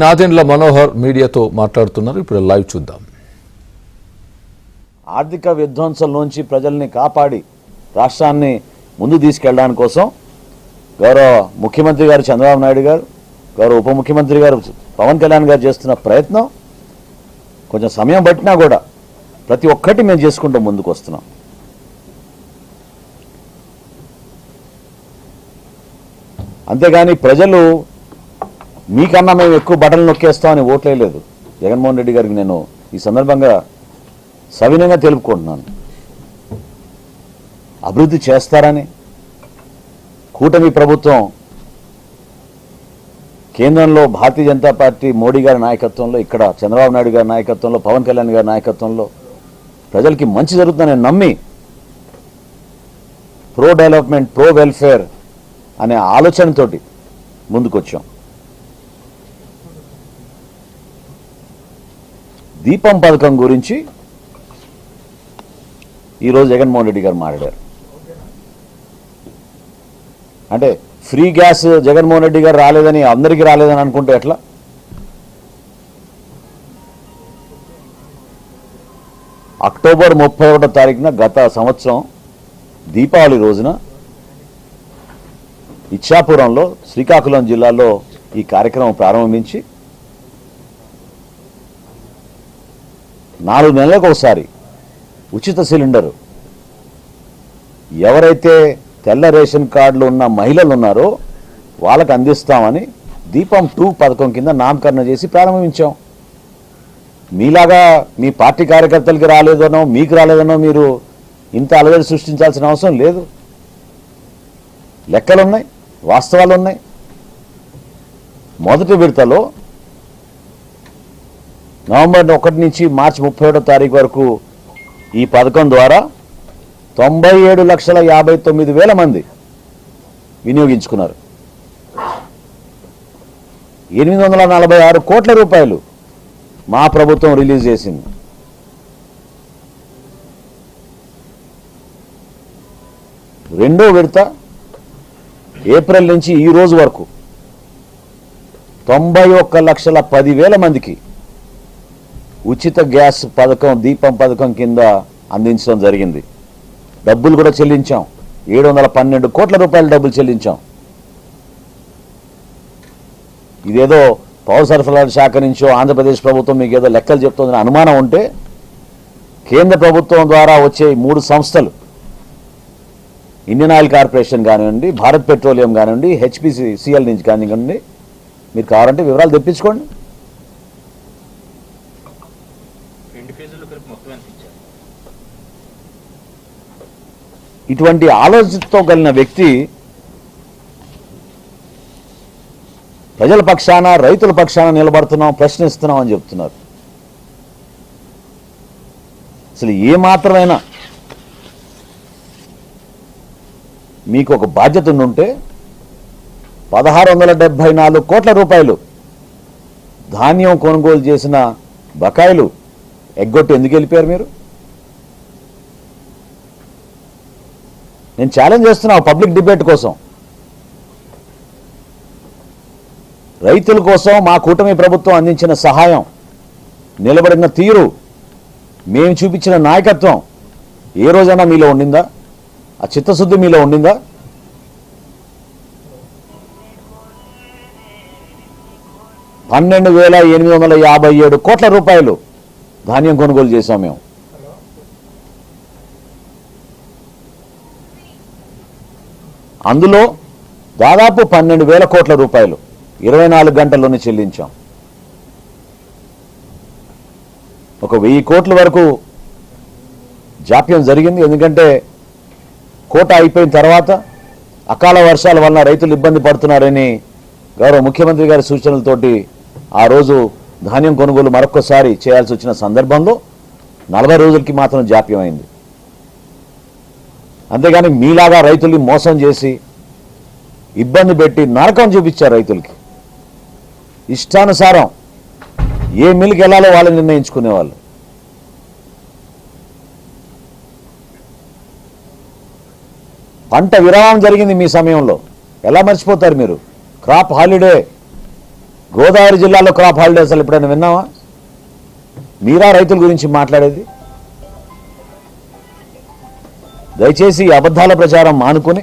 నాదెండ్ల మనోహర్ మీడియాతో మాట్లాడుతున్నారు. ఇప్పుడు లైవ్ చూద్దాం. ఆర్థిక విధ్వంసం నుంచి ప్రజల్ని కాపాడి రాష్ట్రాన్ని ముందు తీసుకెళ్ళడానికి కోసం గౌరవ ముఖ్యమంత్రి గారు చంద్రబాబు నాయుడు గారు, గౌరవ ఉప ముఖ్యమంత్రి గారు పవన్ కళ్యాణ్ గారు చేస్తున్న ప్రయత్నం కొంచెం సమయం పట్టినా కూడా ప్రతి ఒక్కటి మేము చేసుకుంటూ ముందుకు వస్తున్నాం. అంతేగాని ప్రజలు మీకన్నా మేము ఎక్కువ బటన్లు నొక్కేస్తామని ఓట్లేదు. జగన్మోహన్ రెడ్డి గారికి నేను ఈ సందర్భంగా సవినయంగా తెలుపుకుంటున్నాను. అభివృద్ధి చేస్తారని కూటమి ప్రభుత్వం కేంద్రంలో భారతీయ జనతా పార్టీ మోడీ గారి నాయకత్వంలో, ఇక్కడ చంద్రబాబు నాయుడు గారి నాయకత్వంలో, పవన్ కళ్యాణ్ గారి నాయకత్వంలో ప్రజలకి మంచి జరుగుతుందని నమ్మి ప్రో డెవలప్మెంట్, ప్రో వెల్ఫేర్ అనే ఆలోచనతోటి ముందుకొచ్చాం. దీపం పథకం గురించి ఈరోజు జగన్మోహన్ రెడ్డి గారు మాట్లాడారు. అంటే ఫ్రీ గ్యాస్ జగన్మోహన్ రెడ్డి గారు రాలేదని, అందరికీ రాలేదని అనుకుంటే ఎట్లా? అక్టోబర్ 31వ తారీఖున గత సంవత్సరం దీపావళి రోజున ఇచ్చాపురంలో, శ్రీకాకుళం జిల్లాలో ఈ కార్యక్రమం ప్రారంభించి 4 నెలలకు ఒకసారి ఉచిత సిలిండరు ఎవరైతే తెల్ల రేషన్ కార్డులు ఉన్న మహిళలు ఉన్నారో వాళ్ళకు అందిస్తామని దీపం 2 పథకం కింద నామకరణ చేసి ప్రారంభించాం. మీలాగా మీ పార్టీ కార్యకర్తలకి రాలేదనో, మీకు రాలేదనో మీరు ఇంత అలజడి సృష్టించాల్సిన అవసరం లేదు. లెక్కలున్నాయి, వాస్తవాలు ఉన్నాయి. మొదటి విడతలో నవంబర్ 1 నుంచి మార్చి 31వ తారీఖు వరకు ఈ పథకం ద్వారా 97,59,000 మంది వినియోగించుకున్నారు. 846 కోట్ల రూపాయలు మా ప్రభుత్వం రిలీజ్ చేసింది. రెండో విడత ఏప్రిల్ నుంచి ఈ రోజు వరకు 91,10,000 మందికి ఉచిత గ్యాస్ పథకం, దీపం పథకం కింద అందించడం జరిగింది. డబ్బులు కూడా చెల్లించాం. 712 కోట్ల రూపాయల డబ్బులు చెల్లించాం. ఇదేదో పౌర సరఫరాల శాఖ నుంచో ఆంధ్రప్రదేశ్ ప్రభుత్వం మీకు ఏదో లెక్కలు చెప్తుందని అనుమానం ఉంటే, కేంద్ర ప్రభుత్వం ద్వారా వచ్చే 3 సంస్థలు, ఇండియన్ ఆయిల్ కార్పొరేషన్ కానివ్వండి, భారత్ పెట్రోలియం కానివ్వండి, హెచ్పిసిఎల్ నుంచి కానివ్వండి, మీరు కావాలంటే వివరాలు తెప్పించుకోండి. ఇటువంటి ఆలోచనతో కలిగిన వ్యక్తి ప్రజల పక్షాన, రైతుల పక్షాన నిలబడుతున్నాం, ప్రశ్నిస్తున్నాం అని చెప్తున్నారు. అసలు ఏమాత్రమైనా మీకు ఒక బాధ్యత ఉంటే 1,674 కోట్ల రూపాయలు ధాన్యం కొనుగోలు చేసిన బకాయిలు ఎగ్గొట్టి ఎందుకు వెళ్ళిపోయారు మీరు? నేను ఛాలెంజ్ చేస్తున్నా పబ్లిక్ డిబేట్ కోసం. రైతుల కోసం మా కూటమి ప్రభుత్వం అందించిన సహాయం, నిలబడిన తీరు, మేము చూపించిన నాయకత్వం ఏ రోజైనా మీలో ఉండిందా? ఆ చిత్తశుద్ధి మీలో ఉండిందా? $12,857 కోట్ల రూపాయలు ధాన్యం కొనుగోలు చేశాం మేము. అందులో దాదాపు 12,000 కోట్ల రూపాయలు 24 గంటల్లోనే చెల్లించాం. ఒక 1000 కోట్ల వరకు జాప్యం జరిగింది. ఎందుకంటే కోట అయిపోయిన తర్వాత అకాల వర్షాల వలన రైతులు ఇబ్బంది పడుతున్నారని గౌరవ ముఖ్యమంత్రి గారి సూచనలతోటి ఆ రోజు ధాన్యం కొనుగోలు మరొకసారి చేయాల్సి వచ్చిన సందర్భంలో 40 రోజులకి మాత్రం జాప్యం అయింది. అంతేగాని మీలాగా రైతుల్ని మోసం చేసి, ఇబ్బంది పెట్టి, నరకం చూపించారు రైతులకి. ఇష్టానుసారం ఏ మిల్లుకి వెళ్ళాలో వాళ్ళు నిర్ణయించుకునేవాళ్ళు. పంట విరామం జరిగింది మీ సమయంలో, ఎలా మర్చిపోతారు మీరు? క్రాప్ హాలిడే గోదావరి జిల్లాలో క్రాప్ హాలిడే అసలు ఎప్పుడైనా విన్నావా? మీరా రైతుల గురించి మాట్లాడేది? దయచేసి ఈ అబద్ధాల ప్రచారం మానుకొని